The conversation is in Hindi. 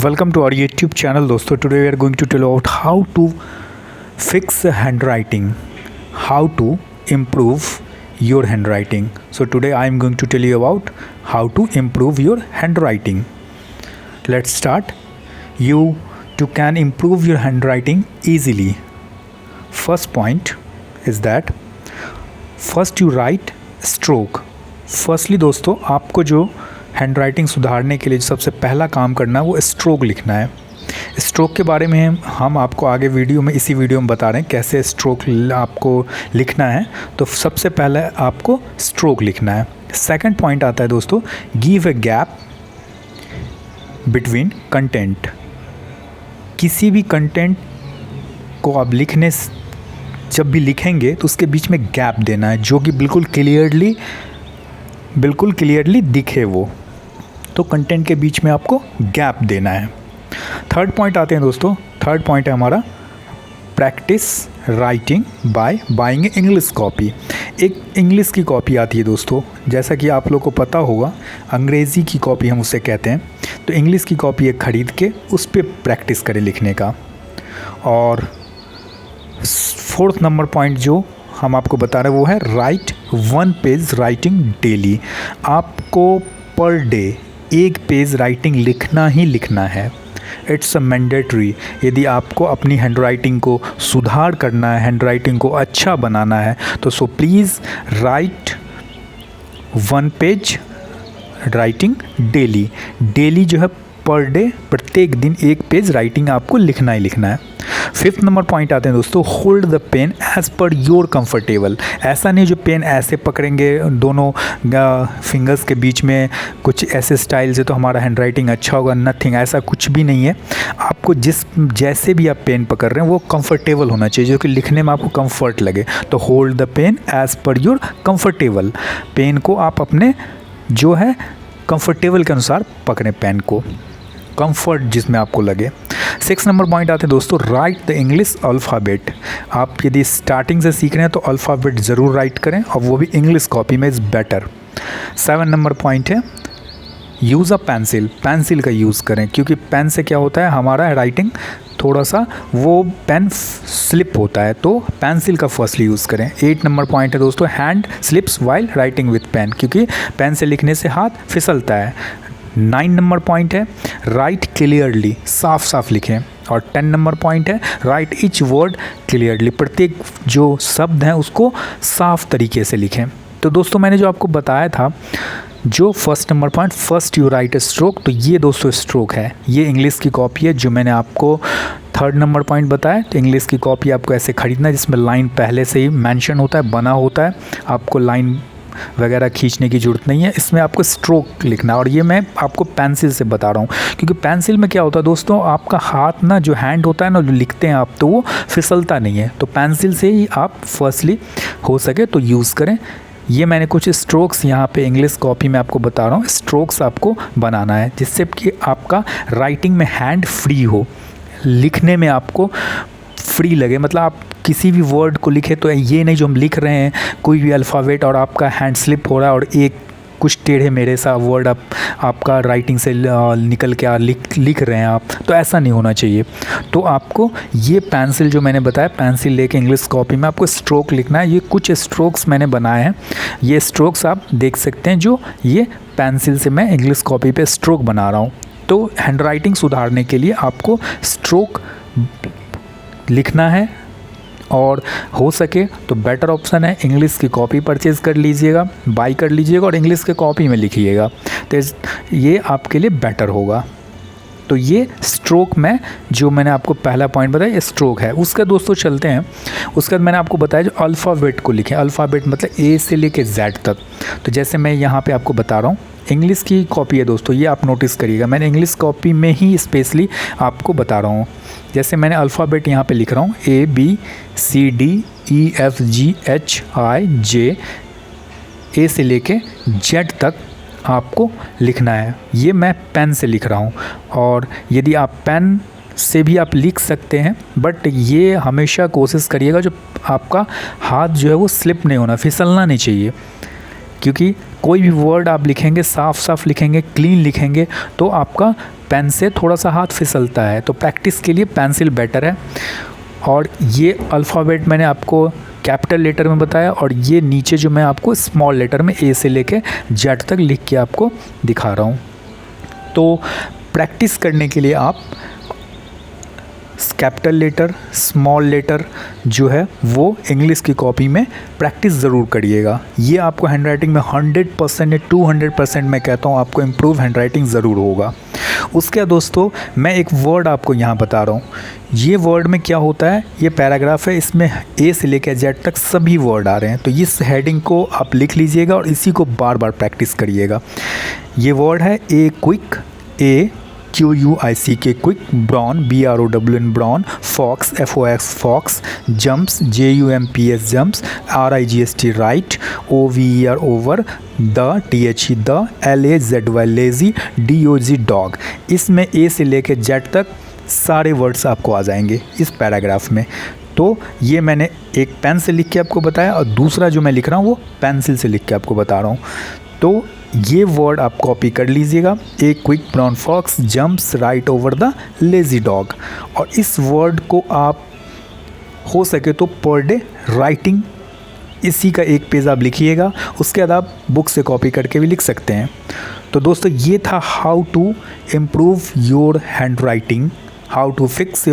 Welcome to our YouTube channel दोस्तों. Today we are going to tell about how to fix handwriting, how to improve your handwriting. So today I am going to tell you about how to improve your handwriting. Let's start. You can improve your handwriting easily. First point is that first you write stroke. Firstly दोस्तों आपको जो हैंड राइटिंग सुधारने के लिए सबसे पहला काम करना है वो स्ट्रोक लिखना है. स्ट्रोक के बारे में हम आपको आगे इसी वीडियो में बता रहे हैं कैसे स्ट्रोक आपको लिखना है. तो सबसे पहले आपको स्ट्रोक लिखना है. सेकंड पॉइंट आता है दोस्तों, give a gap between content. किसी भी कंटेंट को आप जब भी लिखेंगे तो उसके बीच में गैप देना है जो कि बिल्कुल क्लियरली दिखे. वो तो कंटेंट के बीच में आपको गैप देना है. थर्ड पॉइंट आते हैं दोस्तों. थर्ड पॉइंट है हमारा practice writing by buying English copy. एक इंग्लिश की कॉपी आती है दोस्तों, जैसा कि आप लोग को पता होगा अंग्रेज़ी की कॉपी हम उसे कहते हैं. तो इंग्लिश की कॉपी एक ख़रीद के उस पर प्रैक्टिस करें लिखने का. और फोर्थ नंबर पॉइंट जो हम आपको बता रहे हैं वो है राइट 1 पेज राइटिंग डेली. आपको पर डे 1 पेज राइटिंग लिखना ही लिखना है. It's a mandatory. यदि आपको अपनी हैंड राइटिंग को सुधार करना है, हैंड राइटिंग को अच्छा बनाना है, तो so please write 1 page writing daily. Daily जो है पर डे प्रत्येक दिन 1 पेज राइटिंग आपको लिखना ही लिखना है. फिफ्थ नंबर पॉइंट आते हैं दोस्तों, hold the pen as per your comfortable. ऐसा नहीं जो पेन ऐसे पकड़ेंगे दोनों फिंगर्स के बीच में कुछ ऐसे स्टाइल से तो हमारा हैंड राइटिंग अच्छा होगा. नथिंग, ऐसा कुछ भी नहीं है. आपको जैसे भी आप पेन पकड़ रहे हैं वो कंफर्टेबल होना चाहिए, जो कि लिखने में आपको कंफर्ट लगे. तो hold the pen as per your comfortable. Pen को आप अपने जो है कंफर्टेबल के अनुसार पकड़ें, पेन को कंफर्ट जिसमें आपको लगे. 6 नंबर पॉइंट आते हैं दोस्तों, राइट द इंग्लिश अल्फ़ाबेट. आप यदि स्टार्टिंग से सीख रहे हैं तो अल्फ़ाबेट ज़रूर राइट करें, और वो भी इंग्लिश कॉपी में इज़ बेटर. 7 नंबर पॉइंट है यूज़ अ पेंसिल. पेंसिल का यूज़ करें, क्योंकि पेन से क्या होता है हमारा राइटिंग थोड़ा सा वो पेन स्लिप होता है, तो पेंसिल का फर्स्टली यूज़ करें. 8 नंबर पॉइंट है दोस्तों, hand slips while writing with pen, क्योंकि पेन से लिखने से हाथ फिसलता है. 9 नंबर पॉइंट है राइट क्लियरली. साफ साफ लिखें. और 10 नंबर पॉइंट है राइट ईच वर्ड क्लियरली. प्रत्येक जो शब्द हैं उसको साफ तरीके से लिखें. तो दोस्तों मैंने जो आपको बताया था, जो first number point, first you right A stroke, तो ये दोस्तों स्ट्रोक है. ये इंग्लिश की कॉपी है जो मैंने आपको थर्ड नंबर पॉइंट बताया. तो इंग्लिश की कॉपी आपको ऐसे ख़रीदना है जिसमें लाइन पहले से ही मेंशन होता है, बना होता है. आपको लाइन वगैरह खींचने की ज़रूरत नहीं है. इसमें आपको स्ट्रोक लिखना है. और ये मैं आपको पेंसिल से बता रहा हूँ, क्योंकि पेंसिल में क्या होता है दोस्तों, आपका हाथ ना जो हैंड होता है ना, जो लिखते हैं आप, तो वो फिसलता नहीं है. तो पेंसिल से ही आप फर्स्टली हो सके तो यूज़ करें. ये मैंने कुछ स्ट्रोक्स यहाँ पे इंग्लिश कॉपी में आपको बता रहा हूँ. स्ट्रोक्स आपको बनाना है जिससे कि आपका राइटिंग में हैंड फ्री हो, लिखने में आपको फ्री लगे. मतलब आप किसी भी वर्ड को लिखे तो ये नहीं जो हम लिख रहे हैं कोई भी अल्फ़ाबेट और आपका हैंड स्लिप हो रहा है और एक कुछ टेढ़े मेढ़े सा वर्ड आपका राइटिंग से निकल के लिख रहे हैं आप, तो ऐसा नहीं होना चाहिए. तो आपको ये पेंसिल जो मैंने बताया, पेंसिल लेके इंग्लिश कॉपी में आपको स्ट्रोक लिखना है. ये कुछ स्ट्रोक्स मैंने बनाए हैं. ये स्ट्रोक्स आप देख सकते हैं, जो ये पेंसिल से मैं इंग्लिश कॉपी पे स्ट्रोक बना रहा हूँ. तो हैंड राइटिंग सुधारने के लिए आपको स्ट्रोक लिखना है, और हो सके तो बेटर ऑप्शन है इंग्लिश की कॉपी परचेज़ कर लीजिएगा, बाई कर लीजिएगा और इंग्लिश के कॉपी में लिखिएगा. तो ये आपके लिए बेटर होगा. तो ये स्ट्रोक में जो मैंने आपको पहला पॉइंट बताया, ये स्ट्रोक है. उसका दोस्तों चलते हैं. उसके बाद मैंने आपको बताया जो अल्फ़ाबेट को लिखें. अल्फ़ाबेट मतलब ए से लेके जेड तक. तो जैसे मैं यहाँ पे आपको बता रहा हूँ, इंग्लिश की कॉपी है दोस्तों, ये आप नोटिस करिएगा. मैंने इंग्लिश कॉपी में ही स्पेशली आपको बता रहा हूँ. जैसे मैंने अल्फ़ाबेट यहाँ पे लिख रहा हूँ, ABCDEFGHIJ, ए से लेके जेड तक आपको लिखना है. ये मैं पेन से लिख रहा हूँ, और यदि आप पेन से भी आप लिख सकते हैं, बट ये हमेशा कोशिश करिएगा जो आपका हाथ जो है वो स्लिप नहीं होना, फिसलना नहीं चाहिए. क्योंकि कोई भी वर्ड आप लिखेंगे साफ साफ लिखेंगे, क्लीन लिखेंगे, तो आपका पेन से थोड़ा सा हाथ फिसलता है। तो प्रैक्टिस के लिए पेंसिल बेटर है। और ये अल्फ़ाबेट मैंने आपको कैपिटल लेटर में बताया, और ये नीचे जो मैं आपको स्मॉल लेटर में ए से लेके जेड तक लिख के आपको दिखा रहा हूँ। तो प्रैक्टिस करने के लिए आप कैपिटल लेटर, स्मॉल लेटर जो है वो इंग्लिश की कॉपी में प्रैक्टिस ज़रूर करिएगा। ये आपको हैंडराइटिंग में 100% या 200% मैं कहता हूँ आपको इम्प्रूव हैंडराइटिंग ज़रूर होगा। उसके बाद दोस्तों मैं एक वर्ड आपको यहाँ बता रहा हूँ। ये वर्ड में क्या होता है, ये पैराग्राफ है, इसमें ए से लेकर जेड तक सभी वर्ड आ रहे हैं। तो इस हेडिंग को आप लिख लीजिएगा और इसी को बार बार प्रैक्टिस करिएगा। ये वर्ड है a quick, a QUICK quick, brown BROWN brown, fox FOX fox, jumps JUMPS jumps, RIGST right, OVER over, the THE the, LAZY lazy, DOG dog. इसमें ए से लेकर जेड तक सारे वर्ड्स आपको आ जाएंगे इस पैराग्राफ में। तो ये मैंने एक पेन से लिख के आपको बताया, और दूसरा जो मैं लिख रहा हूँ वो पेंसिल से लिख के आपको बता रहा हूँ। तो ये वर्ड आप कॉपी कर लीजिएगा, a quick brown fox jumps right over the lazy dog. और इस वर्ड को आप हो सके तो पर डे राइटिंग इसी का एक पेज आप लिखिएगा, उसके बाद आप बुक से कॉपी करके भी लिख सकते हैं। तो दोस्तों ये था how to improve your handwriting, how to fix